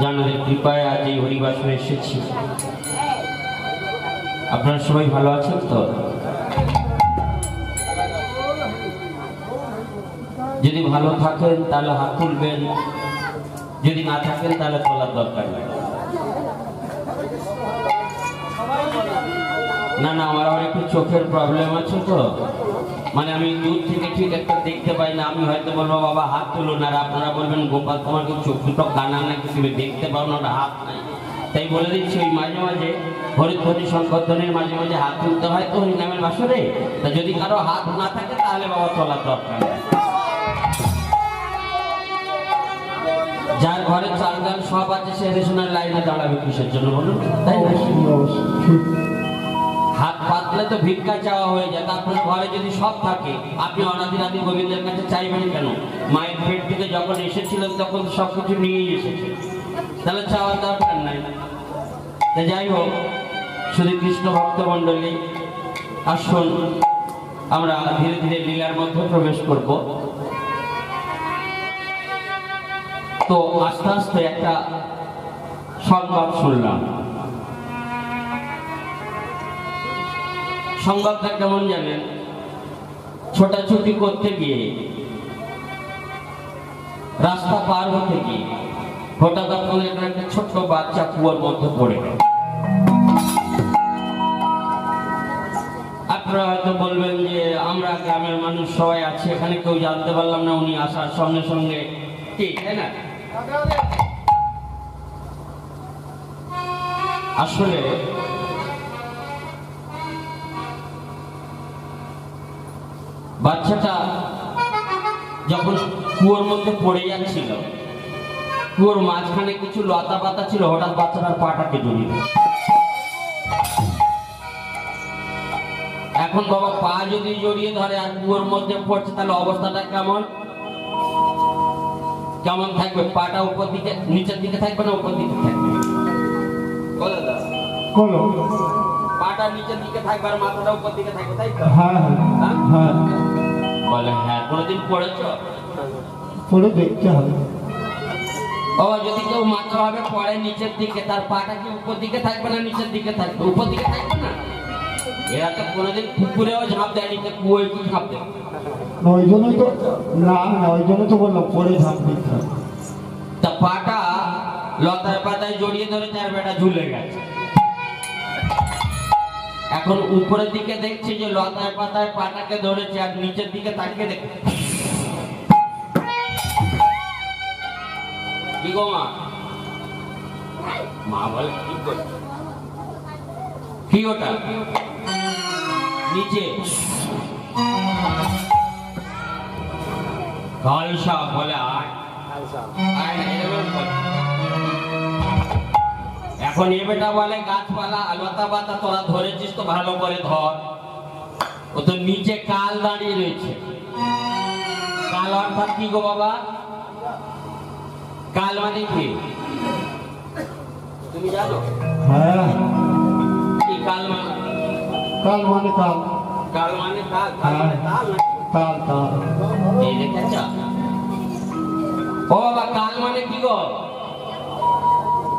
জানাদের কৃপায় আজ এই হরিবাসনে এসেছি। আপনারা সবাই ভালো আছেন তো? যদি ভালো থাকেন তাহলে হাত তুলবেন, যদি না থাকেন তাহলে তোলার দরকার নেই। না না, আমার আবার একটু চোখের প্রবলেম আছে তো, মানে আমি দূর থেকে ঠিক একটা দেখতে পাই না। আমি হয়তো বলবো বাবা হাত তুলুন, আর আপনারা বলবেন গোপাল তোমার কি চোখ দুটো কানা নাকি, তুমি দেখতে পাও না, হাত নাই। তাই বলে দিচ্ছি ওই মাঝে মাঝে হরিধ্বনি সংকীর্তনের মাঝে মাঝে হাত তুলতে হয় তো হরিনামের বাসরে। তা যদি কারো হাত না থাকে তাহলে বাবা তোলার দরকার নেই। যার ঘরে চাল ডাল সব আছে সে রেশনের লাইনে দাঁড়াবে কিসের জন্য বলুন? তাই না? হাত পাতলে তো ভিক্ষা চাওয়া হয়ে যায়। আপনার ঘরে যদি সব থাকে আপনি অনাদি রাধি গোবিন্দের কাছে চাইবেন কেন? মায়ের পেট থেকে যখন এসেছিলেন তখন সবকিছু নিয়েই এসেছে, তাহলে চাওয়ার দরকার নাই। যাই হোক, শুধু কৃষ্ণ ভক্ত মন্ডলী আসুন, আমরা ধীরে ধীরে লীলার মধ্যে প্রবেশ করব। তো আস্তে আস্তে একটা সংবাদ শুনলাম। সংবাদটা কেমন জানেন? ছোটাছুটি করতে গিয়ে, রাস্তা পার হতে গিয়ে হঠাৎ আপনাদের একটা ছোট্ট বাচ্চা কুয়োর মধ্যে পড়ে গেল। আপনারা হয়তো বলবেন যে আমরা গ্রামের মানুষ সবাই আছি এখানে, কেউ জানতে পারলাম না উনি আসার সঙ্গে সঙ্গে, ঠিক তাই না? আসলে বাচ্চাটা যখন কুয়োর মধ্যে পড়ে যাচ্ছিল, কুয়োর মাঝখানে কিছু লতা পাতা ছিল, হঠাৎ বাচ্চাটার পাটাকে জড়িয়ে দিল। এখন বাবা পা যদি জড়িয়ে ধরে আর কুয়োর মধ্যে পড়ছে তাহলে অবস্থাটা কেমন কেমন থাকবে? পাটা উপর দিকে নিচের দিকে থাকবে না উপর দিকে থাকবে? পাটা নিচের দিকে থাকবে আর মাথাটা উপর দিকে থাকবে, তাই তো? হ্যাঁ। বলে হ্যাঁ। কোনোদিন পড়েছ? পড়ে দেখতে হবে। বাবা যদি কেউ মাথা ভাবে পড়ে নিচের দিকে, তার পাটা কি উপর দিকে থাকবে না নিচের দিকে থাকবে? উপর দিকে থাকবে না। এরা তো কোনোদিন পুকুরেও ঝাঁপ দেয়নি, কুয়োয় কি ঝাঁপ দেয়? ওই জন্যই তো ওই জন্য তো বললাম পরে ঝাঁপ দিতে হবে। তা পাটা লতায় পাতায় জড়িয়ে ধরেছে আর বেটা ঝুলে গেছে। এখন উপরের দিকে দেখছি যে লতায় পাতায় পাটাকে ধরেছে, আর নিচের দিকে তাকিয়ে দেখ কি গো মা? মা বলে কি করছে? কি ওটা নিচে? খালসা বলে আয়। এখন এ বেটা বলে গাছপালা লতা পাতা তোরা ধরেছিস তো ভালো করে ধর। ও তো নিচে কাল দাঁড়িয়ে রয়েছে। কাল অর্থাৎ কি গো বাবা? কাল মানে কি তুমি জানো? হ্যাঁ, কি কাল মানে? কাল মানে কাল। কাল মানে কাল, কাল মানে কাল না? কাল কাল। এই দেখেছ? ও বাবা, কাল মানে কি গো?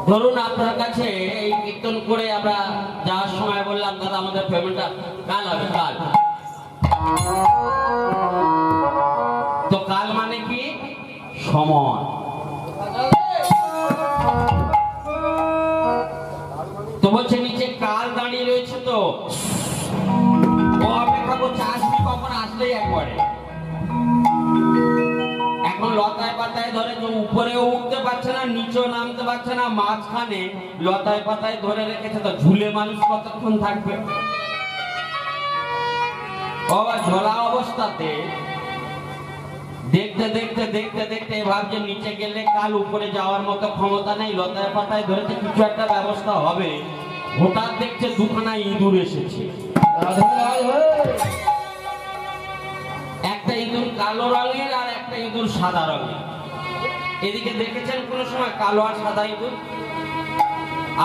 ধরুন আপনার কাছে এই কীর্তন করে আমরা যাওয়ার সময় বললাম দাদা আমাদের পেমেন্টটা কাল হবে, কাল। তো কাল মানে কি? সময়। তো বলছে নিচে কাল দাঁড়িয়ে রয়েছে, তো ও অপেক্ষা করছে আসবি কখন, আসলেই একবারে। এখন লতায় পাতায় ধরে যে উপরেও উঠতে পারছে না, নিচেও নামতে পারছে না, মাঝখানে লতায় পাতায় ধরে রেখেছে, তো ঝুলে মানুষ কতক্ষণ থাকবে? বাবা ঝোলা অবস্থাতে দেখতে দেখতে দেখতে দেখতে ভাবছে নিচে গেলে কাল উপরে যাওয়ার মতো ক্ষমতা নেই, লতায় পাতায় ধরেছে কিছু একটা ব্যবস্থা হবে। হঠাৎ দেখছে দুখানা ইঁদুর এসেছে। একটা ইঁদুর কালো রঙের আর একটা ইঁদুর সাদা রঙের। এদিকে দেখেছেন কোন সময় কালো আর সাদা ইঁদুর?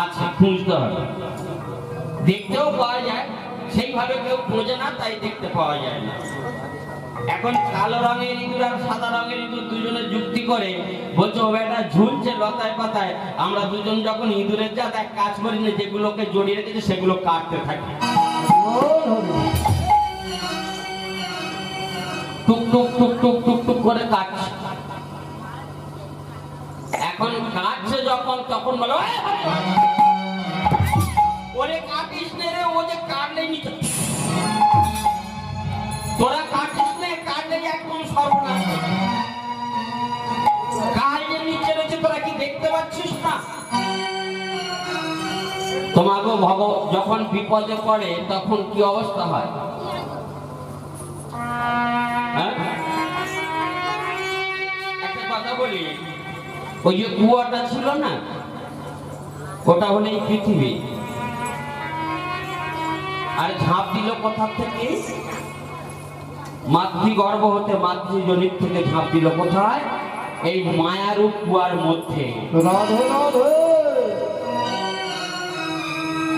আচ্ছা, খুঁজতে হবে, দেখতেও পাওয়া যায়, সেইভাবে কেউ খোঁজে না, তাই দেখতে পাওয়া যায় না। এখন কালো রঙের ইঁদুর আর সাদা রঙের ইঁদুর দুজনে যুক্তি করে বলছে ও বেটা ঝুলছে লতায় পাতায়, আমরা দুজন যখন ইঁদুরের জাত এক কাজ করি না, যেগুলোকে জড়িয়ে রেখেছে সেগুলো কাটতে থাকি। টুক টুক টুক টুক টুক টুক করে কাটছে। এখন কাটছে যখন, তখন বলো ওরে কাটিস নে রে, ও যে কাটলে নিচে, তোরা কাটিস নে, কাটলে একদম সর্বনাশ। কাটলে নিচে রয়েছে, তোরা কি দেখতে পাচ্ছিস না? তোমাকে যখন বিপদে পড়ে তখন কি অবস্থা হয়? হ্যাঁ? একটা কথা বলি, ওই যে কুয়াটা ছিল না, ওটা হলো এই পৃথিবী। আর ঝাঁপ দিল কোথা থেকে? মাতৃগর্ভ হতে, মাতৃজনিত থেকে ঝাঁপ দিল কোথায়? এই মায়ারূপ কুয়ার মধ্যে।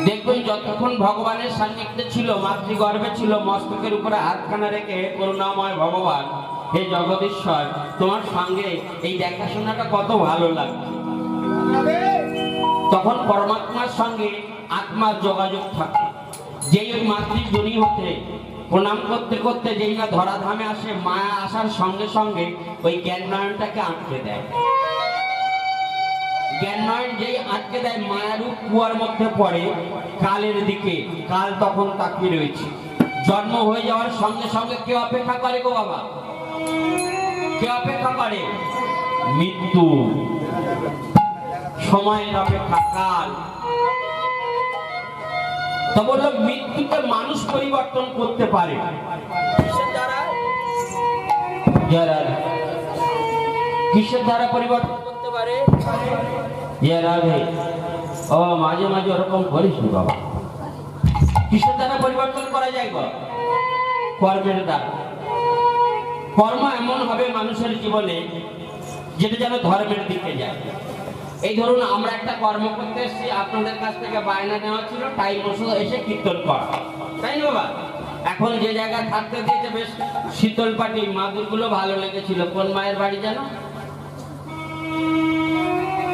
দেখবেন যতক্ষণ ভগবানের সান্নিধ্যে ছিল, মাতৃগর্ভে ছিল, মস্তকের উপরে হাতখানা রেখে করুণাময় ভগবান, হে জগদীশ্বর, তোমার সঙ্গে এই দেখাশোনাটা কত ভালো লাগছে। তখন পরমাত্মার সঙ্গে আত্মার যোগাযোগ থাকে। যেই ওই মাতৃজনী হতে প্রণাম করতে করতে যেই না ধরাধামে আসে, মায়া আসার সঙ্গে সঙ্গে ওই জ্ঞান নয়নটাকে আটকে দেয়। জ্ঞান নয়ন যেই আটকে দেয়, মায়ারূপ কুয়ার মধ্যে পড়ে কালের দিকে। কাল তখন তাকিয়ে রয়েছে। জন্ম হয়ে যাওয়ার সঙ্গে সঙ্গে কে অপেক্ষা করে গো বাবা? কে অপেক্ষা করে? মৃত্যু। সময়ের অপেক্ষা, কাল। তো বললো মৃত্যুকে মানুষ পরিবর্তন করতে পারে কিসের দ্বারা? কিসের দ্বারা পরিবর্তন করতে পারে? ও মাঝে মাঝে ওরকম করিস বাবা। কিসের দ্বারা পরিবর্তন করা যায় গো? কর্মের দ্বারা। কর্ম এমন হবে মানুষের জীবনে যেটা যেন ধর্মের দিকে যায়। এই ধরুন আমরা একটা কর্ম করতে এসেছি, আপনাদের কাছ থেকে বায়না নেওয়া ছিল টাইম মতো এসে কীর্তন করা, তাই না বাবা? এখন যে জায়গায় থাকতে দিয়েছে বেশ শীতল পাটি, মাদুরগুলো ভালো লেগেছিল। কোন মায়ের বাড়ি যেন?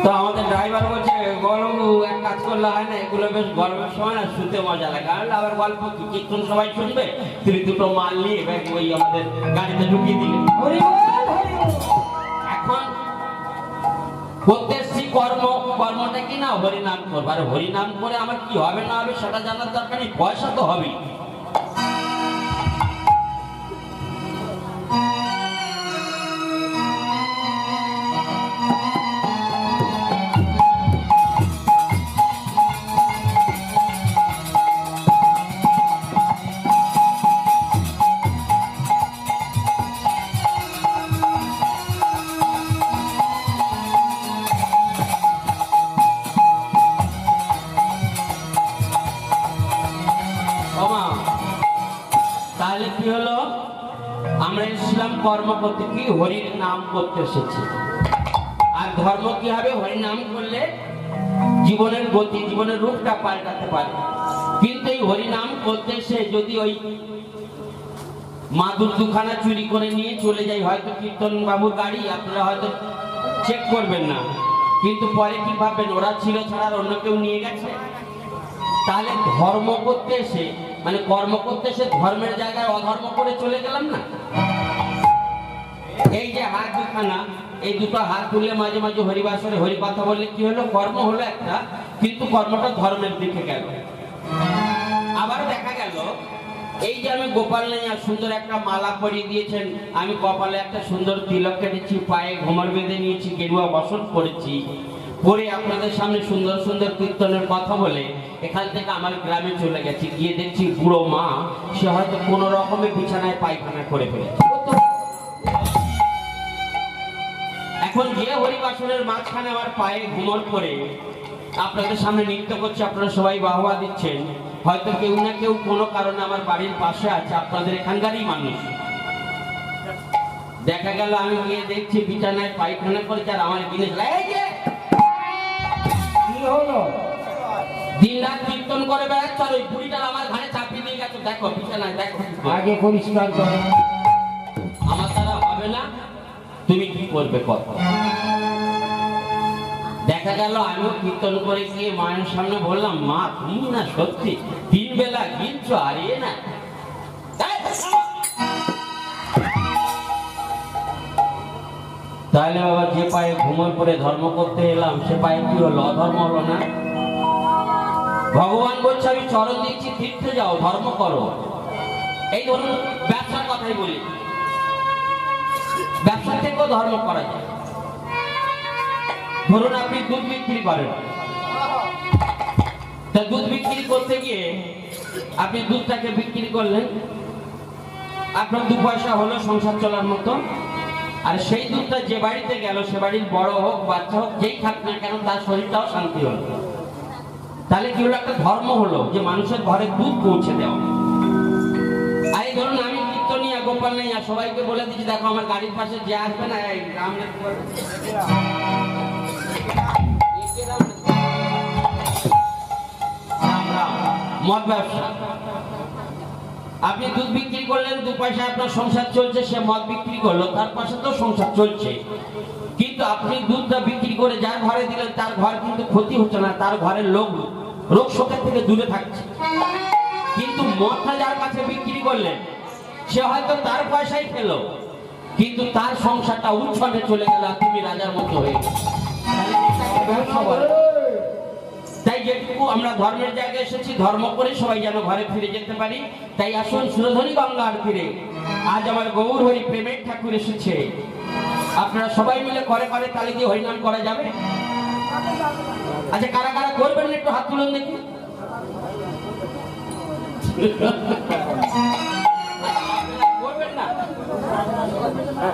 তো আমাদের ড্রাইভার বলছে গরম এক কাজ করলে হয় না, এগুলো বেশ গরমের সময় না শুতে মজা লাগে। আর আবার গল্প কি কীর্তন সবাই শুনবে, তুমি দুটো মাল নিয়ে ওই আমাদের গাড়িতে ঢুকিয়ে দিলে। এখন করতে এসছি কর্ম, কর্মটা কি না হরিনাম করবো। আর হরিনাম করে আমার কি হবে না হবে সেটা জানার দরকার নেই, পয়সা তো হবেই। তাহলে কি হলো? আমরা ইসলাম কর্ম করতে, কি হরির নাম করতে এসেছি। আর ধর্ম কি হবে? হরির নাম করলে জীবনের গতি, জীবনের রূপটা পাল্টাতে পারে। কিন্তু এই হরিনাম করতে এসে যদি ওই মাদুর দুখানা চুরি করে নিয়ে চলে যাই, হয়তো কীর্তন বাবুর গাড়ি, আপনারা হয়তো চেক করবেন না, কিন্তু পরে কি ভাববেন ওরা ছিল ছাড়া অন্য কেউ নিয়ে গেছে। তাহলে ধর্ম করতে এসে, মানে কর্ম করতে এসে ধর্মের জায়গায় অধর্ম করে চলে গেলাম না। এই যে হাত দুখানা, এই দুটো হাত তুলে মাঝে মাঝে হরিবাসরে হরি কথা বললে কি হলো? কর্ম হলো একটা, কিন্তু কর্মটা ধর্মের দিকে গেল। আবার দেখা গেল এই যে আমি গোপাল নাইয়া সুন্দর একটা মালা পরিয়ে দিয়েছেন, আমি কপালে একটা সুন্দর তিলক কেটেছি, পায়ে ঘুমর বেঁধে নিয়েছি, গেরুয়া বসন করেছি, পরে আপনাদের সামনে সুন্দর সুন্দর কীর্তনের কথা বলে এখান থেকে আমার গ্রামে চলে গেছি। গিয়ে দেখছি বুড়ো মা, সে হয়তো কোনো রকমে বিছানায় পায়খানা করে ফেলেছে। এখন যে হরিবাসনের মাঝখানে আমার পায়ে ঘুমর করে আপনাদের সামনে নৃত্য করছে, আপনারা সবাই বাহবা দিচ্ছেন, হয়তো কেউ না কেউ কোনো কারণে আমার বাড়ির পাশে আছে, আপনাদের এখানকারই মানুষ। দেখা গেল আমি গিয়ে দেখছি বিছানায় পায়খানা করেছে, আর আমার জিনিস দিন রাত কীর্তন করে বেড়াচ্ছে, আর ওই বুড়িটা আমার ঘাড়ে চাপিয়ে দিয়ে গেছে। দেখো বিছানায়, দেখো আগে পরিষ্কার করো। হবে না, তুমি কি করবে কত। দেখা গেল আমিও কীর্তন করে গিয়ে মায়ের সামনে বললাম, মা তুমি না সত্যি 3 বেলা গিলছো আর এ না। তাহলে বাবা যে পায়ে ঘুমোর পরে ধর্ম করতে এলাম সে পায়ে কি হলো? অধর্ম হলো না? ভগবান বলছে আমি চরণ দিচ্ছি, তীর্থে যাও, ধর্ম করো। এই ধরুন ব্যবসার কথাই বলি, ব্যবসা থেকেও ধর্ম করা যায়। ধরুন আপনি দুধ বিক্রি করেন, তা দুধ বিক্রি করতে গিয়ে আপনি দুধটাকে বিক্রি করলেন, আপনার 2 পয়সা হলো সংসার চলার মতো। আর সেই দুধটা যে বাড়িতে গেল, সে বাড়ির বড় হোক বাচ্চা হোক যেই খাক না কেন, তার শরীরটাও শান্তি হলো। তাহলে কি হলো? একটা ধর্ম হলো যে মানুষের ঘরে দুধ পৌঁছে দেওয়া। আর এই ধরুন আমি কীর্তনিয়া গোপাল নেই আর সবাইকে বলে দিচ্ছি, দেখো আমার গাড়ির পাশে যে আসবে না এই রাম মদ ব্যবসা। আপনি দুধ বিক্রি করলেন, 2 পয়সা আপনার সংসার চলছে, সে মদ বিক্রি করলো, তার পাশে তো সংসার চলছে। কিন্তু আপনি দুধটা বিক্রি করে যার ঘরে দিলেন তার ঘর কিন্তু ক্ষতি হচ্ছে না, তার ঘরের লোক রোগ শোকের থেকে দূরে থাকছে। কিন্তু মদটা যার কাছে বিক্রি করলেন সে হয়তো তার পয়সাই পেল, কিন্তু তার সংসারটা উচ্ছনে চলে গেল, তুমি রাজার মতো হয়ে গেল। তাই যেটুকু আমরা ধর্মের জায়গায় এসেছি, ধর্ম করে সবাই যেন ঘরে ফিরে যেতে পারি। তাই আসুন সুরধনী গঙ্গার তীরে আজ আমার গৌর হরি প্রেমের ঠাকুর এসেছে। আপনারা সবাই মিলে করে করে তালি দিয়ে হরিনাম করা যাবে? আচ্ছা, কারা কারা করবেন একটু হাত তুলুন দেখি। করবেন না?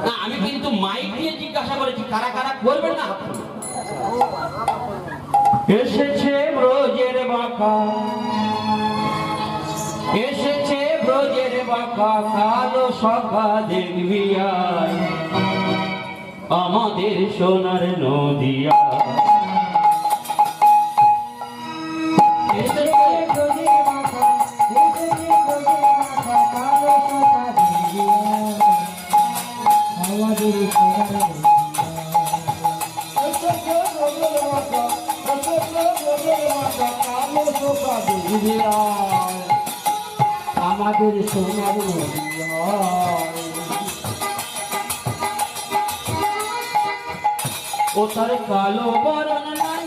না, আমি কিন্তু মাইক দিয়ে জিজ্ঞাসা করেছি কারা কারা করবেন না। এসেছে ব্রজের বাঁকা, এসেছে ব্রজের বাঁকা, কালো সখা দেখবি আয় আমাদের সোনার নদিয়া। আমাদের সোনার নদিয়া। ও তার কালো বরণ নাই,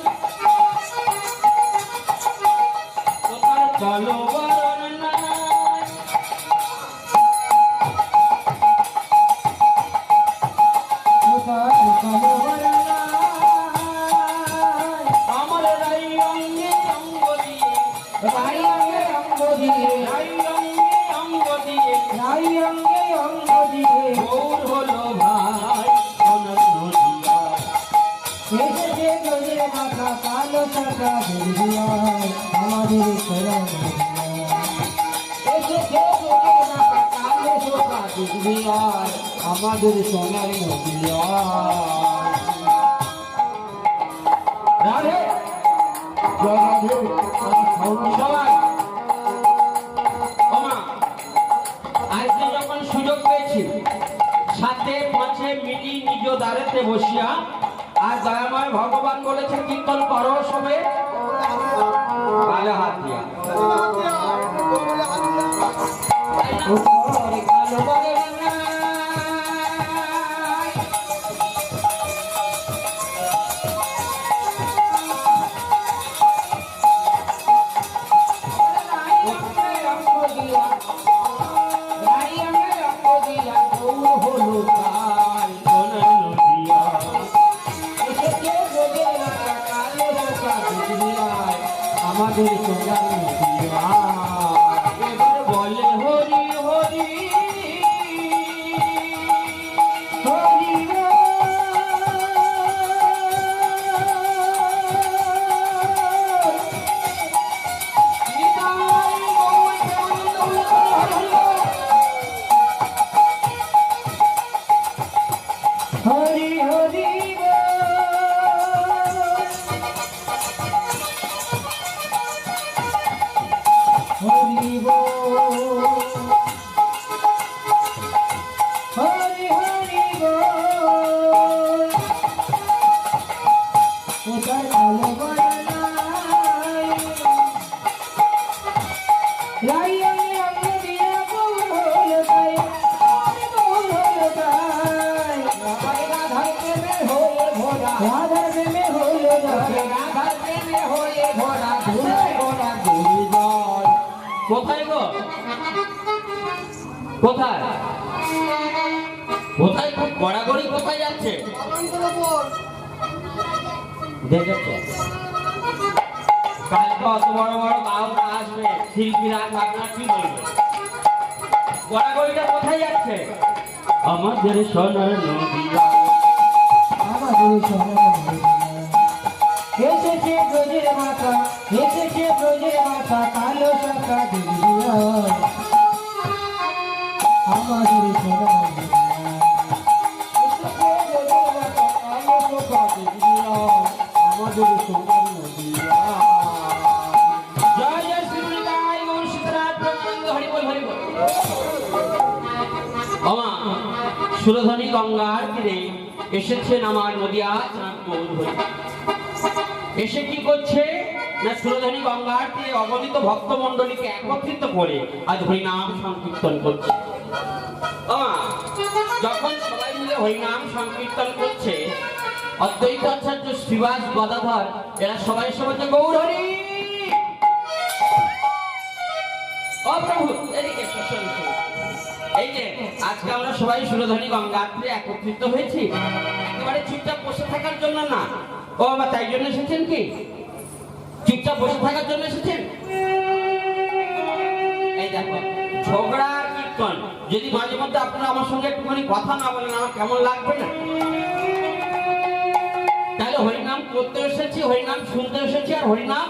ও তার কালো বরণ নাই, ও তার কালো বরণ নাই, আমার রাই অঙ্গে অঙ্গ দিয়ে, রাই অঙ্গে অঙ্গ দিয়ে, রাই অঙ্গে অঙ্গ দিয়ে, রাই অঙ্গে অঙ্গ দিয়ে গৌর হলো ভাই সোনার নদিয়া। এসেছে ব্রজের মাথা, কালো সখা দেখবি আয় আমাদের সোনার নদিয়া। এসেছে ব্রজের মাথা, কালো সখা দেখবি আয় আমাদের সোনার নদিয়া। রাধে রাধে সবাই ওমা, আজকে যখন সুযোগ পেয়েছি 7-5 মিলি নিজ দ্বারেতে বসিয়া, আর দয়াময় ভগবান বলেছে কীর্তন করো সবে, কালো হাত দিয়া কালো বরণ নাই, আমাদের সোনার নদিয়া। এবার বলে হরি হরি হরি নিতাই গৌর প্রেমানন্দ হরি হরি হরি কোথায় গো কোথায় কোথায় খুব গড়াগড়ি কোথায় যাচ্ছে দেখেছো কালকে অত বড় বড় গায়করা আসবে শিল্পীরা আপনার কি বলবে গড়াগড়িটা কোথায় যাচ্ছে আমাদের সোনার নদিয়া এসেছে ব্রজের মাথা এসেছে ব্রজের মাথা কালো শাখা দিদিয়া আমাদের সোনা আমাদের সোনার নদিয়া জয় জয় শ্রী গায় গৌর সীতারাম প্রচন্ড হরি বল হরি বল আমা সুরধনী গঙ্গার তীরে এসেছেন আমার নদিয়া চাঁদ গৌর হরি এসে কি করছে না সুরধনী গঙ্গার তীরে অগণিত ভক্ত মণ্ডলীকে একত্রিত করে আজ হরিনাম সংকীর্তন করছে যখন সবাই মিলে হরিনাম সংকীর্তন করছে অদ্বৈত আচার্য শ্রীবাস গদাধর এরা সবাই সবাই গৌর হরি ও প্রভু এদিকে শোষণ এই যে আজকে আমরা সবাই সুরধনী গঙ্গার তীরে একত্রিত হয়েছি একেবারে চুপচাপ বসে থাকার জন্য না ও বাবা তাই জন্য এসেছেন কি চুপচাপ বসে থাকার জন্য এসেছেন এই দেখো ঝগড়া আর কীর্তন যদি মাঝে মধ্যে আপনারা আমার সঙ্গে একটুখানি কথা না বলেন আমার কেমন লাগবে না তাহলে হরিনাম করতে এসেছি হরিনাম শুনতে এসেছি আর হরিনাম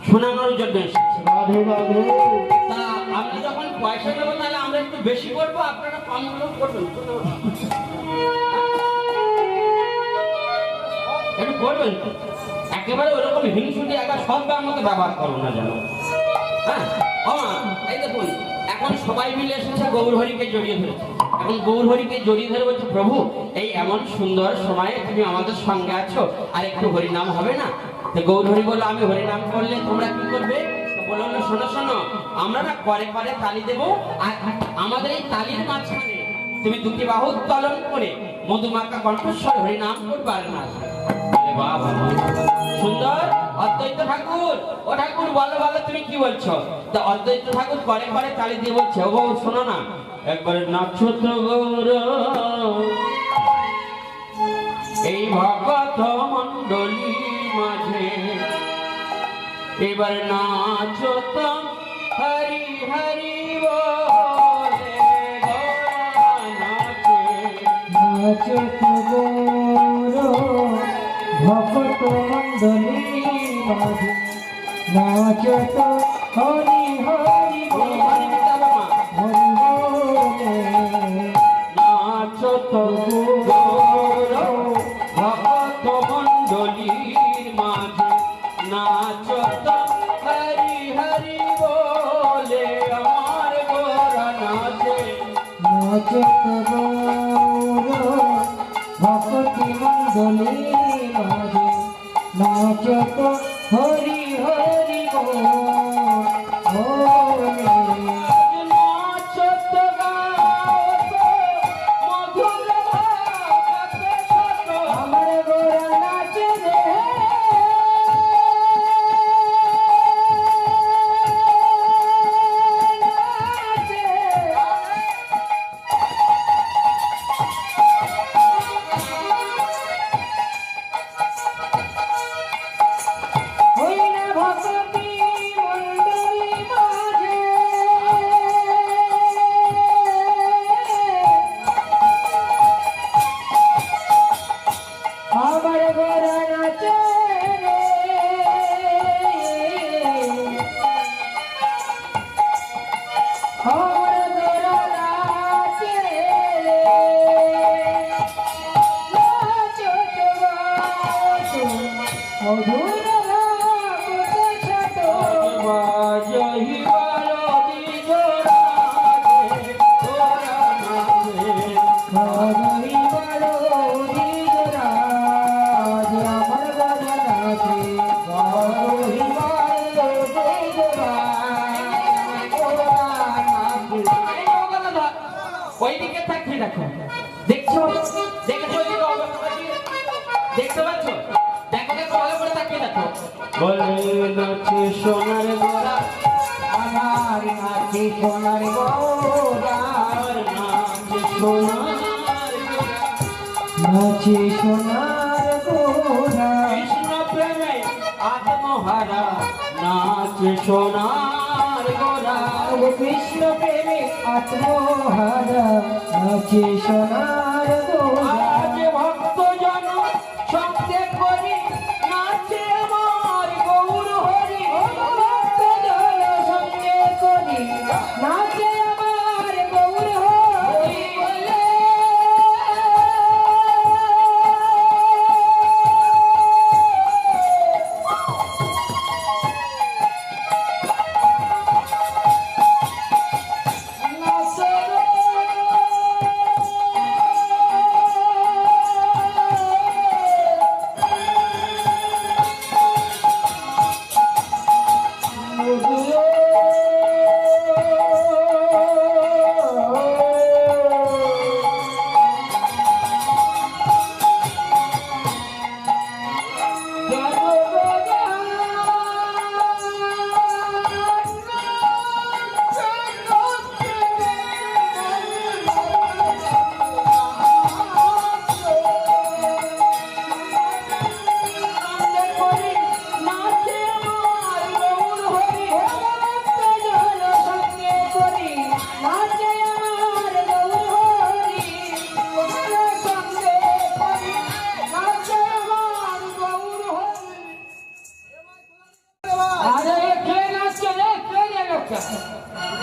শোনানোর জন্য এসেছি রাধে রাধে তা আমরা যখন পয়সা নেবো তাহলে আমরা একটু বেশি করবো আপনারা কম করবেন একটু করবেন একেবারে ওরকম হিংসুটি একটা সরকার মতো ব্যবহার করো না যেন হ্যাঁ এই দেখুন এখন সবাই মিলে এসেছে গৌর হরিকে জড়িয়ে ধরেছে এখন গৌর হরিকে জড়িয়ে ধরে বলছে প্রভু এই এমন সুন্দর সময়ে তুমি আমাদের সঙ্গে আছো আর একটু হরিনাম হবে না তো গৌর হরি বললো আমি হরিনাম করলে তোমরা কি করবে বললো শোনো শোনো আমরা না পরে পরে তালি দেবো আর আমাদের এই তালির মাঝখানে তুমি দুটি বাহু উত্তোলন করে মধুমাখা কণ্ঠস্বর হরিনাম করবার না সুন্দর অদ্বৈত ঠাকুর ও ঠাকুর বলো বলো তুমি কি বলছো তো অদ্বৈত ঠাকুর পরে পরে তালি দিয়ে বলছে ও বউ শোনো না একবার নক্ষত্র গৌর এই ভগত মন্ডলী মাঝে এবার নাচো তো হরি হরি বলে নাচে নাচত গৌর ভক্ত মণ্ডলী মাঝে নাচত হরি হরি হরি বলে নাচত গৌর ভক্ত মণ্ডলীর মাঝে নাচত হরি হরি বলে আমার গোরা নাচে নাচত গৌর ভক্তি মণ্ডলী মাঝে নাচত হরি হরি বলে নাচত গাওত মধুর ভাবতে শত আমার গোরা নাচে রে নাচে হই না ভক্তি মণ্ডলী মাঝে দেখো বলে নাচে সোনার গোরা, আমার নাচে সোনার গোরা, আর নাচে সোনার গোরা। নাচে সোনার গোরা, কৃষ্ণ প্রেমে আত্মহারা নাচে সোনার গোরা। ও কৃষ্ণ প্রেমে আত্মহারা নাচে সোনার গোরা। আজ ভক্ত জন সত্যে করি নাচে আমার গৌর হরি। ভক্ত জন সঙ্গে করি নাচে আমার গৌর হরি বলে।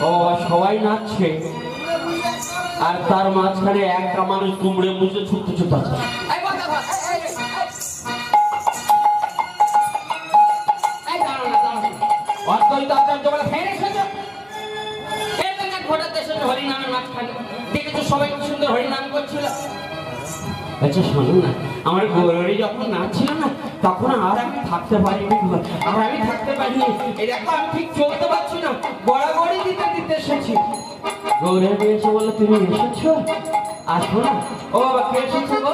ও সবাই নাচছে আর তার মাঝখানে একটা মানুষ কুমড়ে মুছে ছুটতে ছুটতে আছে। অদ্বৈত আচার্য বলে, "ফেরে এসেছো? এই তো দেখ হঠাৎ এসেছো হরিনামের মাঝখানে। দেখেছো সবাই কি সুন্দর হরিনাম করছিল?" আচ্ছা শোনো না, আমার গৌরী যখন নাচছিল না তখন আর আমি থাকতে পারিনি, এই দেখো আমি ঠিক চলতে পারছি না, গড়াগড়ি দিতে দিতে এসেছি। গৌরী এসে বললো, তুমি এসেছো, আসো না। ও বাবা কে এসেছো গো?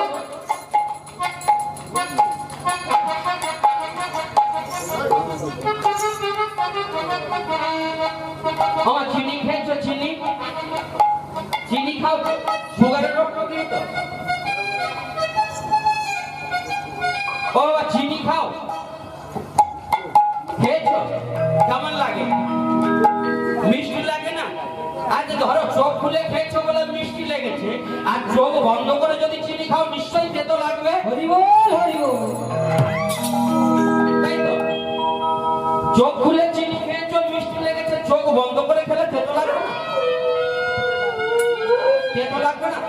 আমার চিনি খেয়েছো? চিনি চিনি খাও, সুগারের রোগ নেই তো? ও বাবা চিনি খাও, খেয়েছো? কেমন লাগে? মিষ্টি লাগে না? আজ ধরো চোখ খুলে খেয়েছো বলে মিষ্টি লেগেছে, আর চোখ বন্ধ করে যদি চিনি খাও নিশ্চয়ই তেতো লাগবে। হরি বল হরি বল। তাই তো? চোখ খুলে চিনি খেয়েছো, মিষ্টি লেগেছে, চোখ বন্ধ করে খেলে তেতো লাগবে না? তেতো লাগবে না?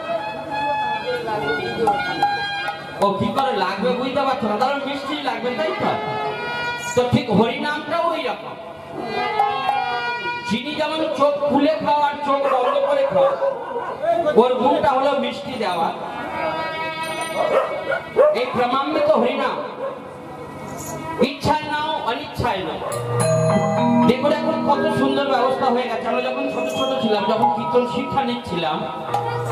ও কি করে লাগবে বুঝতে পারছো না, তাহলে মিষ্টি লাগবে, তাই তো? তো ঠিক হরিনামটাও ওই রকম। চিনি যেমন চোখ খুলে খাও আর চোখ বন্ধ করে খাও, ওর গুণটা হলো মিষ্টি দেওয়া। এই ক্রমান্বিত হরিনাম ইচ্ছায় নাও অনিচ্ছায় নাও। দেখুন এখন কত সুন্দর ব্যবস্থা হয়ে গেছে। আমরা যখন ছোট ছোট ছিলাম, যখন কীর্তন শিক্ষা নিচ্ছিলাম,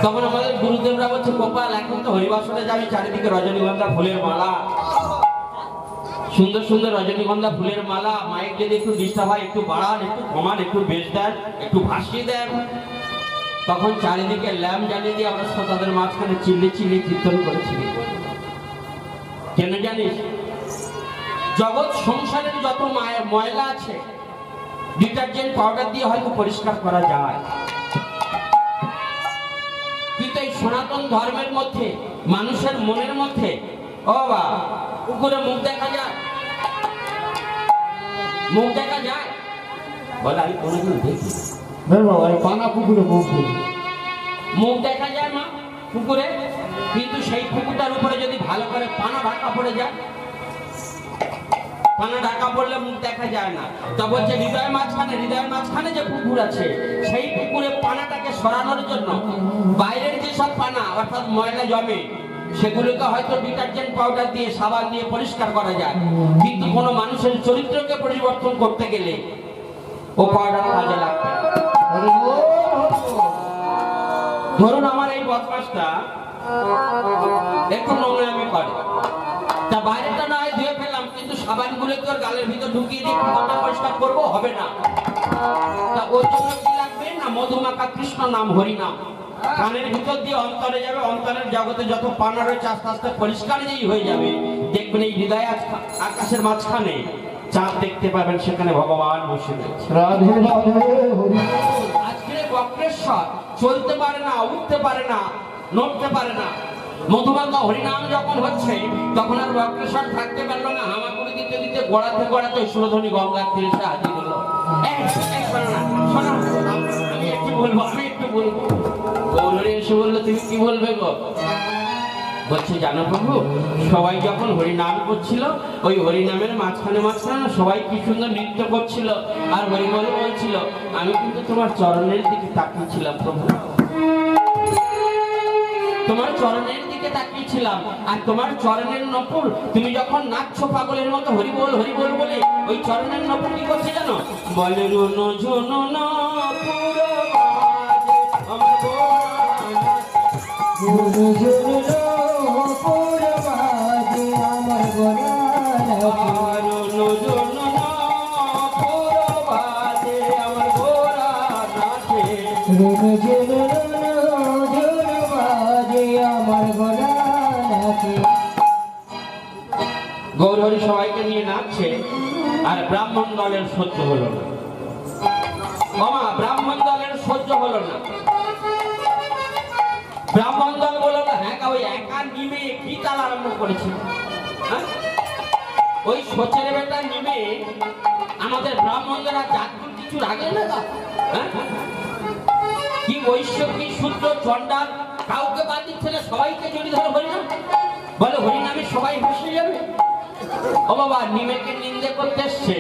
তখন আমাদের গুরুদেবরা বলছে, গোপাল এখন তো হরিবাসরে যাবে, চারিদিকে রজনীগন্ধা ফুলের মালা, সুন্দর সুন্দর রজনীগন্ধা ফুলের মালা, মাইক যদি একটু ডিস্টার্ব হয় একটু বাড়ান, একটু কমান, একটু বেশ দেন, একটু ভাসিয়ে দেন। তখন চারিদিকে ল্যাম্প জ্বালিয়ে দিয়ে আমরা শ্রোতাদের মাঝখানে চিল্লি চিল্লি কীর্তন করেছিলি। কেন জানিস? জগৎ সংসারের যত ময়লা আছে ডিটারজেন্ট পাউডার দিয়ে হয়তো পরিষ্কার করা যায়, কিন্তু এই সনাতন ধর্মের মধ্যে মানুষের মনের মধ্যে ও বা পুকুরে মুখ দেখা যায়, মুখ দেখা যায় বলে আমি কোনোদিন দেখি বাবা এই পানা পুকুরে মুখ দেখা যায় মা পুকুরে, কিন্তু সেই পুকুরটার উপরে যদি ভালো করে পানা ঢাকা পড়ে যায়, পানা ঢাকা পড়লে মুখ দেখা যায় না। তা বলছে হৃদয়ের মাঝখানে যে পুকুর আছে সেই পুকুরে পানাটাকে সরানোর জন্য বাইরের যেসব পানা অর্থাৎ ময়লা জমে সেগুলোকে হয়তো ডিটারজেন্ট পাউডার দিয়ে সাবান দিয়ে পরিষ্কার করা যায়, কিন্তু কোনো মানুষের চরিত্রকে পরিবর্তন করতে গেলে ও পাউডার কাজে লাগবে। ধরুন আমার এই বদমাসটা একটু নোংরামি করে, তা বাইরেটা না হয় ধুয়ে ফেললাম, কিন্তু সাবান গুলো তোর গালের ভিতর ঢুকিয়ে দিয়ে কথা পরিষ্কার করবো? হবে না। তা ওর জন্য কি লাগবে না? মধুমাখা কৃষ্ণ নাম, হরি নাম কানের ভিতর দিয়ে অন্তরে যাবে, অন্তরের জগতে যত পানা রয়েছে আস্তে আস্তে পরিষ্কার যেই হয়ে যাবে। দেখবেন এই হৃদয় আকাশের মাঝখানে চাঁদ দেখতে পাবেন, সেখানে ভগবান বসে রয়েছে। রাধে রাধে হরি। আজকে বক্রেশ্বর চলতে পারে না, উঠতে পারে না, নড়তে পারে না। মধুমাখা হরিনাম যখন হচ্ছে তখন আর বক্রেশ্বর থাকতে পারলো না, হামাগুড়ি দিতে দিতে গড়াতে গড়াতে সুরধ্বনি গঙ্গার তীরে এসে হাজির হলো। আমি একটু বলবো। গৌরী এসে বললো, তুমি কি বলবে গো? বলছে, জানো প্রভু, সবাই যখন হরিনাম করছিল ওই হরিনামের মাঝখানে মাঝখানে সবাই কি সুন্দর নৃত্য করছিল আর হরিবল বলছিল, আমি কিন্তু তোমার চরণের দিকে তাকিয়েছিলাম প্রভু, তোমার চরণের দিকে তাকিয়েছিলাম। আর তোমার চরণের নপুর তুমি যখন নাচছো পাগলের মতো হরিবল হরিবল বলে, ওই চরণের নপুর কি করছে জানো? বলে রুন ঝুন নপুর আমার ঝুনু ঝুনু নপুর বাজে আমার গলা ঝুনু ঝুনু ঝুনু বাজে আমার গলা নাচে। গৌরহরি সবাইকে নিয়ে নাচছে আর ব্রাহ্মণ দলের সহ্য হলো না। মামা, ব্রাহ্মণ দলের সহ্য হলো না। ব্রাহ্মণ দল বলল, হ্যাঁ ওই একা নিমে কি তাল আরম্ভ করেছে? ওই সোচের বেটা নিমে আমাদের ব্রাহ্মণরা জাতকুল কিছু রাগে না? কি বৈশ্য কি শূদ্র চন্ডাল কাউকে বাদ দিচ্ছে না, সবাইকে জড়ি ধরে হরিনাম বলে, হরিনামে সবাই বসে যাবে। ও বাবা, নিমেকে নিন্দে করতে এসছে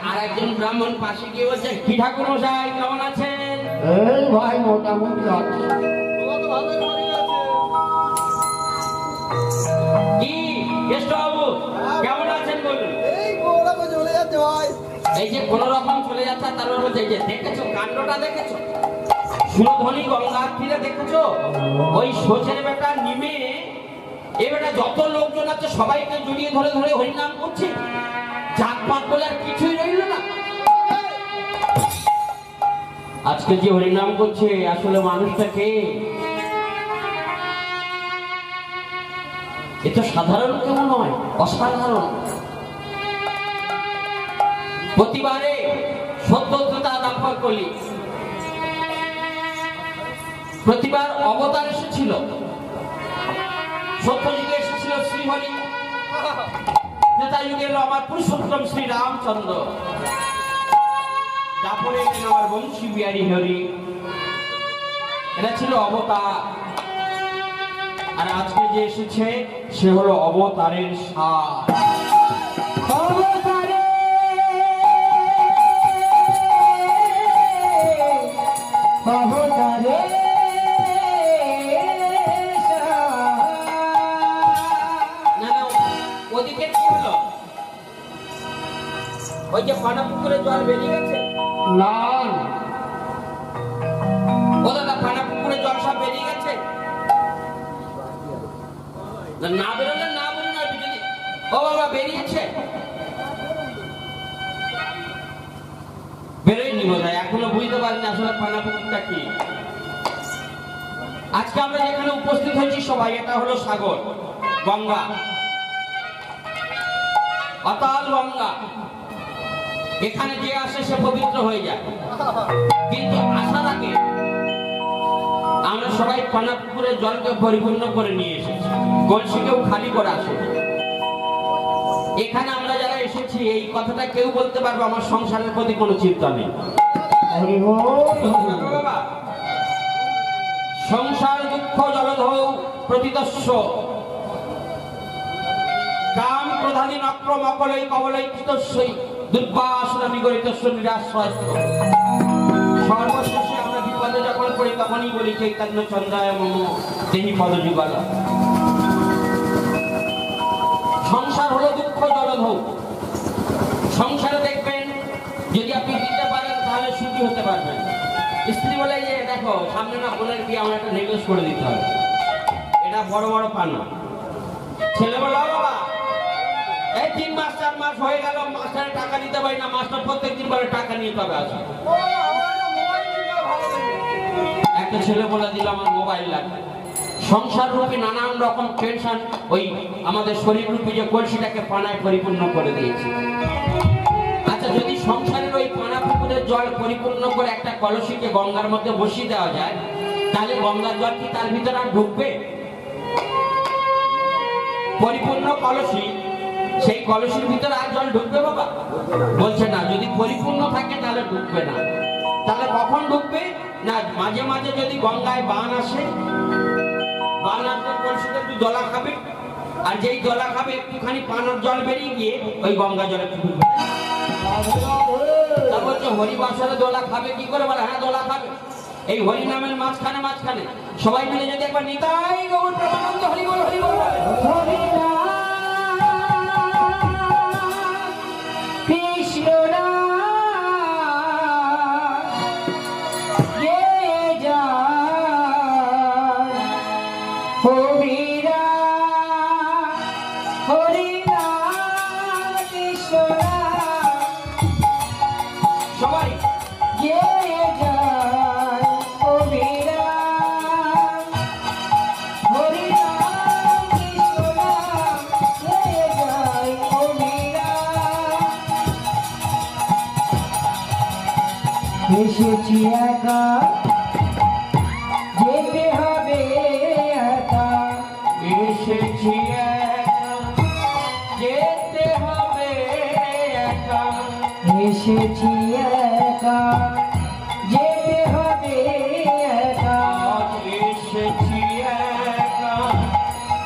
আর একজন ব্রাহ্মণ পাশে গিয়ে বলছে, কি ঠাকুর মশাই কেমন আছেন? এই ভাই মোটামুটি আছে। কি কেষ্টবাবু কেমন আছেন বলুন? এই যে কোন রকম চলে যাচ্ছে, তারপর বলছে, এই যে দেখেছো কাণ্ডটা, দেখেছো সুরধ্বনি গঙ্গার তীরে, দেখেছো ওই সোচের বেটা নিমে এ বেটা যত লোকজন আছে সবাইকে জড়িয়ে ধরে ধরে হরিনাম করছে, জাতপাত বলে আর কিছুই রইল না। আজকে যে হরিনাম করছে আসলে মানুষটা কে? এ তো সাধারণ কেউ নয়, অসাধারণ। প্রতিবারে সত্যতা দাম্পর কলি, প্রতিবার অবতার এসেছিল। সত্যযুগে এসেছিল শ্রীহরি, ত্রেতা যুগে এলো আমার পুরুষোত্তম শ্রী রামচন্দ্র, তারপরে এলেন আমার বংশী বিহারী হরি। এটা ছিল অবতার। আর আজকে যে এসেছে সে হলো অবতারের সার। অবতারে অবতারে না না, ওদিকে কি হলো? ওই যে পানা পুকুরে জল বেরিয়ে গেছে না ও দাদা, পানা পুকুরে জল সব বেরিয়ে গেছে? না বেরোলে না বলুন আর বিজলি। ও বাবা, বেরিয়েছে? বেরোয়নি বোধহয়, এখনো বুঝতে পারিনি আসলে পানা পুকুরটা কি। আজকে আমরা যেখানে উপস্থিত হয়েছি সবাই, এটা হলো সাগর, গঙ্গা, অতল গঙ্গা। এখানে যে আসে সে পবিত্র হয়ে যায়, কিন্তু আসার আগে আমরা সবাই পানা পুকুরের জলকে পরিপূর্ণ করে নিয়ে এসেছি, কলসিকেও খালি করে আসে। এখানে আমরা যারা এসেছি এই কথাটা কেউ বলতে পারবো আমার সংসারের প্রতি কোনো চিন্তা নেই। হরি বল। বাবা, সংসার দুঃখ জলধৌ প্রতিদস্য, কাম প্রধানী নক্রম অকলই কবলই কৃতস্যই দুর্বাসনা বিগরিতস্য নিরাশ্রয়। সর্বশেষে আমরা বিপদে যখন পড়ি তখনই বলি চৈতন্য চন্দ্রায় মম দেহি পদ যুগল। সংসার হলো দুঃখ জলধৌ। সংসারে দেখবেন যদি আপনি দিতে পারেন তাহলে সুখী হতে পারবেন। স্ত্রী বলে যে দেখো সামনে না বোনের বিয়ে, আমার একটা নেগলেস করে দিতে হবে, এটা বড় বড় পানা। ছেলে বলে, বাবা এই 3 মাস 4 মাস হয়ে গেল মাস্টারে টাকা দিতে পারি না, মাস্টার প্রত্যেকদিন বলে টাকা নিয়ে তবে আসে। একটা ছেলে বলে দিল আমার মোবাইল লাগবে। সংসার রূপী নানান রকম টেনশন ওই আমাদের শরীর রূপী যে কলসিটাকে পানায় পরিপূর্ণ করে দিয়েছে। আচ্ছা, যদি সংসারের ওই পানা পুকুরের জল পরিপূর্ণ করে একটা কলসিকে গঙ্গার মধ্যে বসিয়ে দেওয়া যায়, তাহলে গঙ্গার জল কি তার ভিতরে আর ঢুকবে? পরিপূর্ণ কলসি, সেই কলসির ভিতরে আর জল ঢুকবে বাবা? বলছে না, যদি পরিপূর্ণ থাকে তাহলে ঢুকবে না। তাহলে কখন ঢুকবে? না, মাঝে মাঝে যদি গঙ্গায় বান আসে, বান আসলে কলসিতে একটু জলা খাবে, আর যেই জলা খাবে একটুখানি পানার জল বেরিয়ে গিয়ে ওই গঙ্গা জলে একটু ঢুকবে। তা বলছে হরি বাসরে দোলা খাবে কি করে? বলে হ্যাঁ দোলা খাবে। এই হরি নামের মাঝখানে মাঝখানে সবাই মিলে যদি একবার নিতাই গৌর প্রেমানন্দ হরি বল হরি বল বলে, হরি রাম কৃষ্ণ রাম গে যায়, হরি রাম হরি রাম কৃষ্ণ রাম সবাই গে যায়, হরি রাম হরি রাম কৃষ্ণ রাম গে যায়, হরি রাম। এসেছি একা, যেতে হবে একা, এসেছি একা, যেতে হবে একা, এসেছি একা, যেতে হবে একা, এসেছি একা,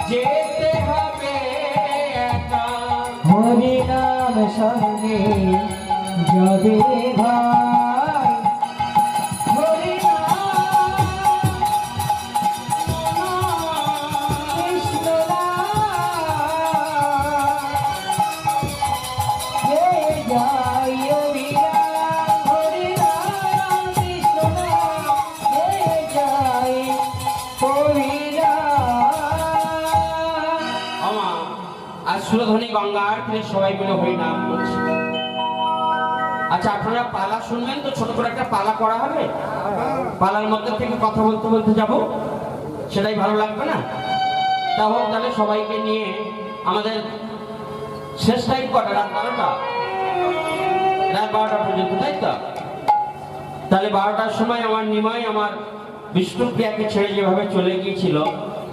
যেতে হবে একা। হরি নাম সঙ্গে যাবে ভাই, হরি নাম কৃষ্ণ রাম গে যায়, হরি রাম হরি রাম কৃষ্ণ রাম গে যায়, হরি রাম। আমার আজ সুরধ্বনি গঙ্গার তীরে সবাই মিলে হরি নাম করছে। আচ্ছা, আপনারা পালা শুনবেন তো? ছোট করে একটা পালা করা হবে, পালার মধ্যে থেকে কথা বলতে বলতে যাব, সেটাই ভালো লাগবে না? তা হোক, তাহলে সবাইকে নিয়ে আমাদের শেষ টাইম কটা? রাত 12টা, রাত 12টা পর্যন্ত, তাই তো? তাহলে 12টার সময় আমার নিমাই আমার বিষ্ণুপ্রিয়াকে ছেড়ে যেভাবে চলে গিয়েছিল,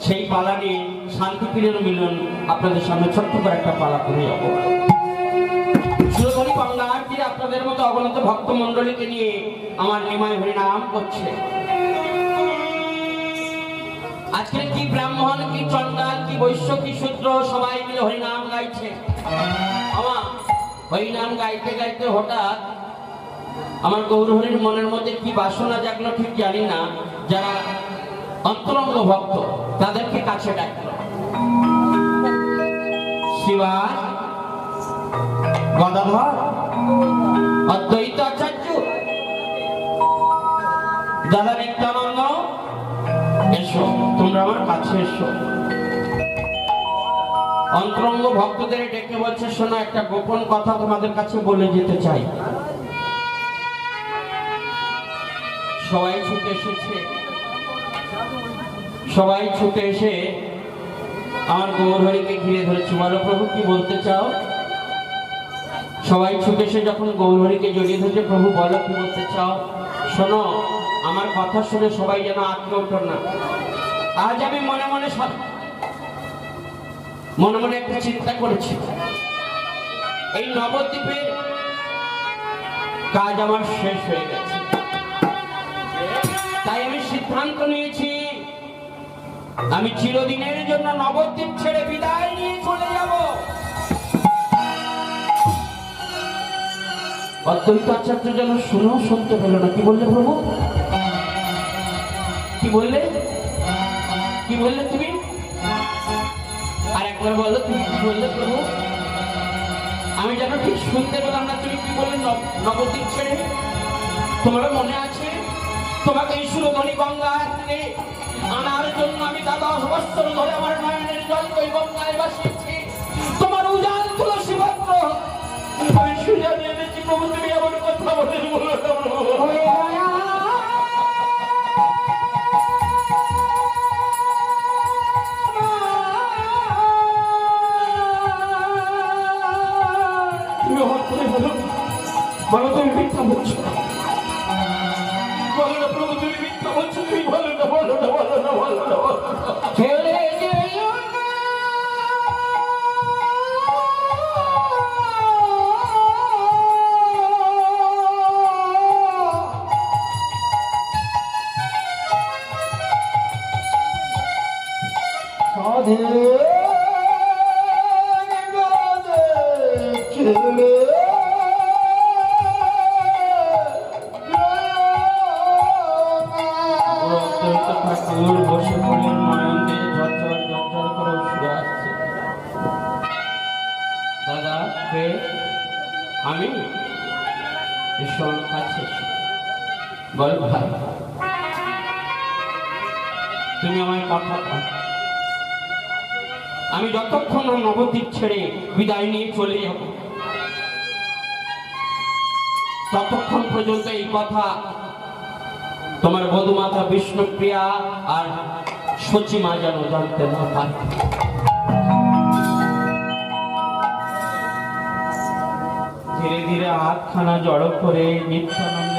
সেই পালা নিয়ে শান্তিপ্রিয়ের মিলন আপনাদের সামনে ছোট্ট করে একটা পালা করে যাব। সুরধনী গঙ্গার তীরে আপনাদের মতো অগণিত ভক্ত মন্ডলীকে নিয়ে আমার নিমাই হরিনাম করছে। আজকে কি ব্রাহ্মণ, কি চন্ডাল, কি বৈশ্য, কি শূদ্র, সবাই মিলে হরিনাম গাইছে। আমার হরিনাম গাইতে গাইতে হঠাৎ আমার গৌরহরির মনের মধ্যে কি বাসনা জাগলো ঠিক জানি না, যারা অন্তরঙ্গ ভক্ত তাদেরকে কাছে ডাকলো। শিবাস, গদাধর, অদ্বৈত আচার্য, দাদা নিত্যানন্দ, এসো, তোমরা আমার কাছে এসো। অন্তরঙ্গ ভক্তদের ডেকে বলছে, শোনো, একটা গোপন কথা তোমাদের কাছে বলে যেতে চাই। সবাই ছুটে এসেছে, সবাই ছুটে এসে আমার গৌরহরিকে ঘিরে ধরেছে। বলো প্রভু, কি বলতে চাও? সবাই ছুটে এসে যখন গৌরহরিকে জড়িয়ে ধরেছে, প্রভু বলো কি বলতে চাও? শোনো, আমার কথা শুনে সবাই যেন আটকে ওঠো না। আজ আমি মনে মনে একটা চিন্তা করেছি, এই নবদ্বীপের কাজ আমার শেষ হয়ে গেছে। তাই আমি সিদ্ধান্ত নিয়েছি, আমি চিরদিনের জন্য নবদ্বীপ ছেড়ে বিদায় নিয়ে চলে যাব। অদ্বৈত আচার্য যেন শুনেও শুনতে পেল না। কি বললে প্রভু? কি বললে? কি বললে তুমি? আর একবার বলো, তুমি কি বললে প্রভু? আমি যেন ঠিক শুনতে পেলাম না। তুমি কি বললে? নবদ্বীপ ছেড়ে? তোমার মনে আছে? তোমাকে এই সুরধনী গঙ্গা থেকে আনার জন্য আমি 10 বছর ধরে আমার নয়নের জল ওই গঙ্গায় বাসিয়েছি। তোমার উজান তুলসী পত্র তুমি আমার করে বলো, বলো তুমি মিথ্যা বলছো, বলো না প্রভু তুমি মিথ্যা বলছো, তুমি বলো না, বলো না, বলো না, বলো না, বলো না। ছেড়ে যেও না সাধে গানে ছেলে রক্তাক্ত ঠাকুর বসে পড়লেন, নয়ন দিয়ে ঝরঝর ঝরঝর করে উঠে আসছে। দাদা কে? আমি ঈশ্বর কাছে বল ভাই, তুমি আমায় কথা দাও, আমি যতক্ষণ না নবদ্বীপ ছেড়ে বিদায় নিয়ে চলে যাব ততক্ষণ পর্যন্ত এই কথা তোমার বধুমাতা বিষ্ণুপ্রিয়া আর সচিমা যেন জানতে না পারে। ধীরে ধীরে হাতখানা জড়ো করে নিত্যানন্দ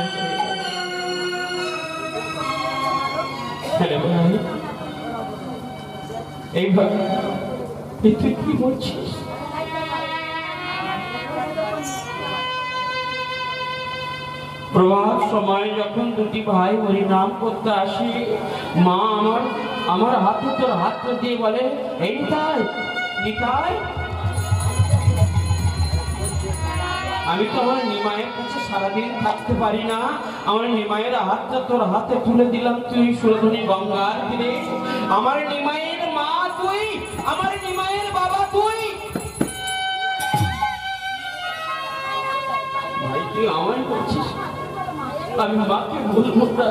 এইভাবে তুই কি বলছিস? প্রভাত সময় যখন দুটি ভাই হরি নাম করতে আসি, মা আমার হাতে তোর হাত দিয়ে বলে, এই নিতাই নিতাই। আমি তো আমার নিমায়ের কাছে সারাদিন থাকতে পারি না, আমার নিমায়ের হাতটা তোর হাতে তুলে দিলাম, তুই সুরধনী গঙ্গার তীরে, আমার নিমায়ের মা তুই, আমার নিমায়ের বাবা তুই। ভাই তুই আমায় বলছিস, আমি মাকে বলবো না,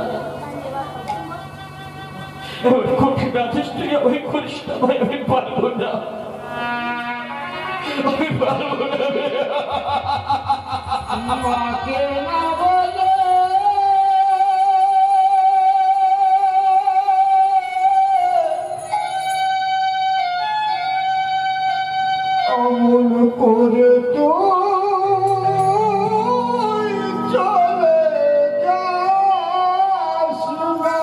কঠিন আদেশ তুই আমি করিস না ভাই, আমি পারবো না, আমি পারবো না। মাকে না বলে অমন করে তুই চলে যাস না।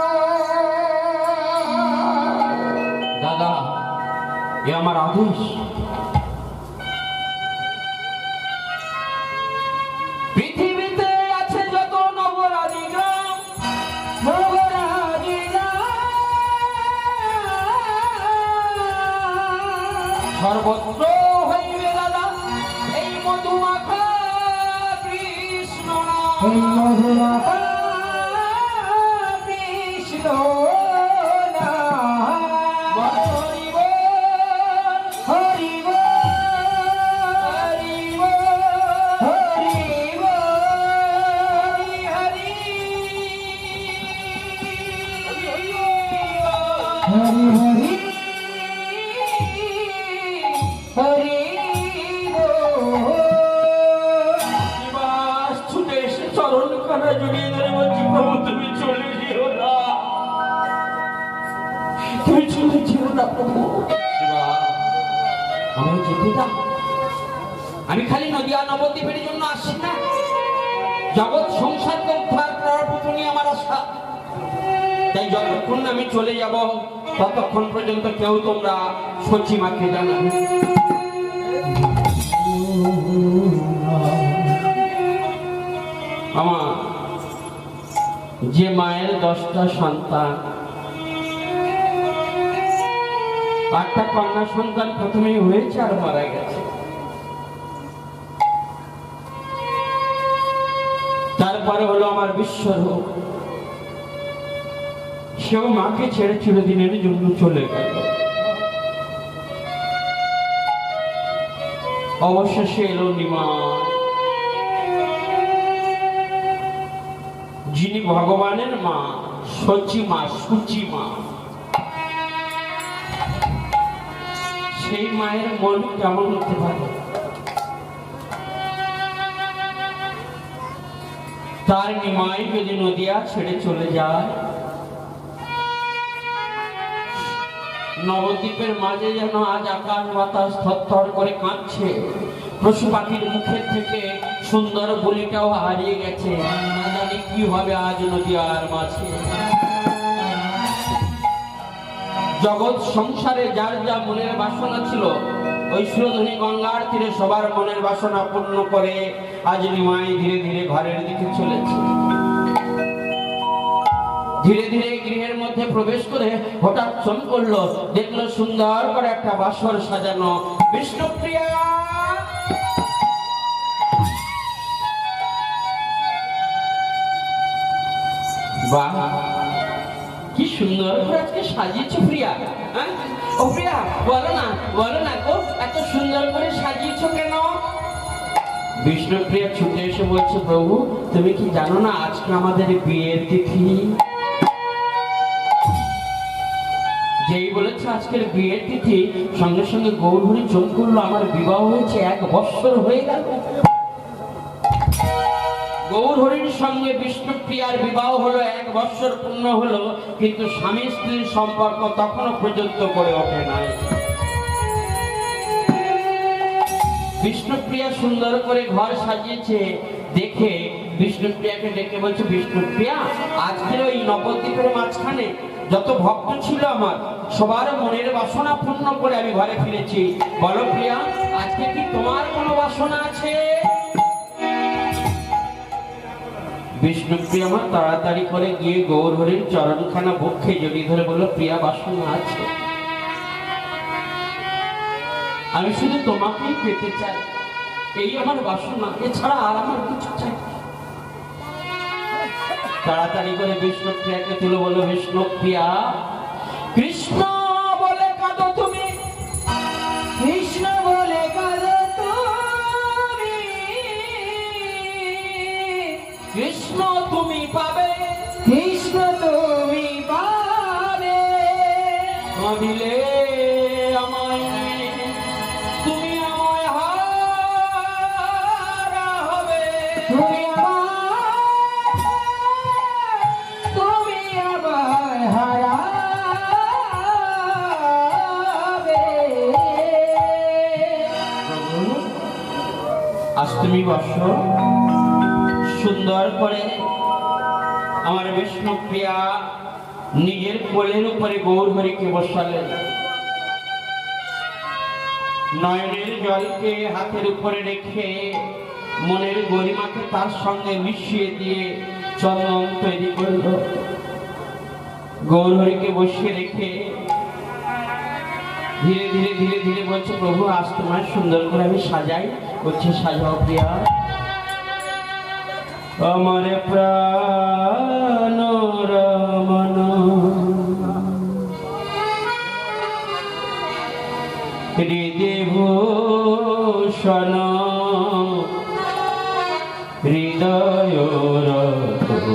দাদা এ আমার আদেশ, পৃথিবীতে আছে যত নগরাদি গ্রাম, নগরাজি সর্বত্র হইবে দাদা এই মধুমাখা কৃষ্ণ এই নাম। মধুরা কৃষ্ণ নাম। হরি বল, হরি বল, হরি বল, হরি বল, হরি হরি হরি হরি নিবাস ছুটে এসে চরণ খানা জড়িয়ে ধরে বলছি, প্রভু তুমি চলে যেও না, তুমি চলে যেও না প্রভু। আমি যেতে দাও, আমি খালি নদিয়া নবদ্বীপের জন্য আসছি না, জগৎ সংসারকে উদ্ধার করার প্রতি আমার আশা। তাই যতক্ষণ না আমি চলে যাব ততক্ষণ পর্যন্ত কেউ তোমরা সচিমাকে জানাবে। আমার যে মায়ের 10টা সন্তান, 8টা কন্যা সন্তান প্রথমেই হয়েছে আর মারা গেছে, তারপরে হলো আমার বিশ্বরূপ, সেও মাকে ছেড়ে চিরদিনের জন্য চলে গেল। অবশেষে এলো নিমাই, যিনি ভগবানের মা, সচিমা, সুচিমা। সেই মায়ের মন কেমন হতে পারে? তার নিমাই যদি নদিয়া ছেড়ে চলে যায়, নবদ্বীপের মাঝে যেন আজ আকাশ বাতাস থরথর করে কাঁদছে, পশু পাখির মুখের থেকে সুন্দর বলিটাও হারিয়ে গেছে। না জানি কি হবে আজ নদী আর মাছে। জগৎ সংসারে যার যা মনের বাসনা ছিল, ঐশ্বরধ্বনি গঙ্গার তীরে সবার মনের বাসনা পূর্ণ করে আজ নিমাই ধীরে ধীরে ঘরের দিকে চলেছে। ধীরে ধীরে গৃহের মধ্যে প্রবেশ করে হঠাৎ চোখ করলো, দেখলো সুন্দর করে একটা বাসর সাজানো। বিষ্ণুপ্রিয়া বাহ, কি সুন্দর করে আজকে সাজিয়েছো প্রিয়া। হ্যাঁ ও প্রিয়া, বলো না গো, এত সুন্দর করে সাজিয়েছো কেন? বিষ্ণুপ্রিয়া ছুটে এসে বলছে, প্রভু তুমি কি জানো না আজকে আমাদের বিয়ের তিথি? যেই বলেছে আজকের বিয়ের তিথি, সঙ্গে সঙ্গে গৌরহরি চোখ করলো, আমার বিবাহ হয়েছে 1 বৎসর হয়ে গেল। গৌরহরির সঙ্গে বিষ্ণুপ্রিয়ার বিবাহ হলো, 1 বৎসর পূর্ণ হলো, কিন্তু স্বামী স্ত্রীর সম্পর্ক তখনো পর্যন্ত গড়ে ওঠে নাই। বিষ্ণুপ্রিয়া সুন্দর করে ঘর সাজিয়েছে দেখে বিষ্ণুপ্রিয়াকে ডেকে বলছে, বিষ্ণুপ্রিয়া আজকের ওই নবদ্বীপের মাঝখানে যত ভক্ত ছিল আমার, সবার মনের বাসনা পূর্ণ করে আমি ঘরে ফিরেছি। বলো প্রিয়া, আজকে কি তোমার কোনো বাসনা আছে? বিষ্ণুপ্রিয়া আমার তাড়াতাড়ি করে গিয়ে গৌরহরির চরণখানা বক্ষে জড়িয়ে ধরে বলল, প্রিয়া বাসনা আছে, আমি শুধু তোমাকেই পেতে চাই, এই আমার বাসনা, এছাড়া আর আমার কিছু চাই। তাড়াতাড়ি করে বিষ্ণুপ্রিয়াকে তুলে বলল, বিষ্ণুপ্রিয়া কৃষ্ণ বলে কাঁদো তুমি, কৃষ্ণ বলে কাঁদো তুমি, কৃষ্ণ তুমি পাবে, কৃষ্ণ তুমি পাবে, কাঁদিলে আমায় তুমি আমায় হারা হবে, তুমি আমায় হারাবে। আজ তুমি বসো। সুন্দর করে আমার বিষ্ণুপ্রিয়া নিজের কোলের উপরে গৌরহরিকে বসালেন। নয়নের জলকে হাতের উপরে রেখে মনের গরিমাকে তার সঙ্গে মিশিয়ে দিয়ে চন্দন তৈরি করল। গৌরহরিকে বসিয়ে রেখে ধীরে ধীরে ধীরে ধীরে বলছে, প্রভু আজ তোমার সুন্দর করে আমি সাজাই। বলছে, সাজাও প্রিয়া। আমার প্রাণ রমণ হৃদয়ভূষণ হৃদয় রতন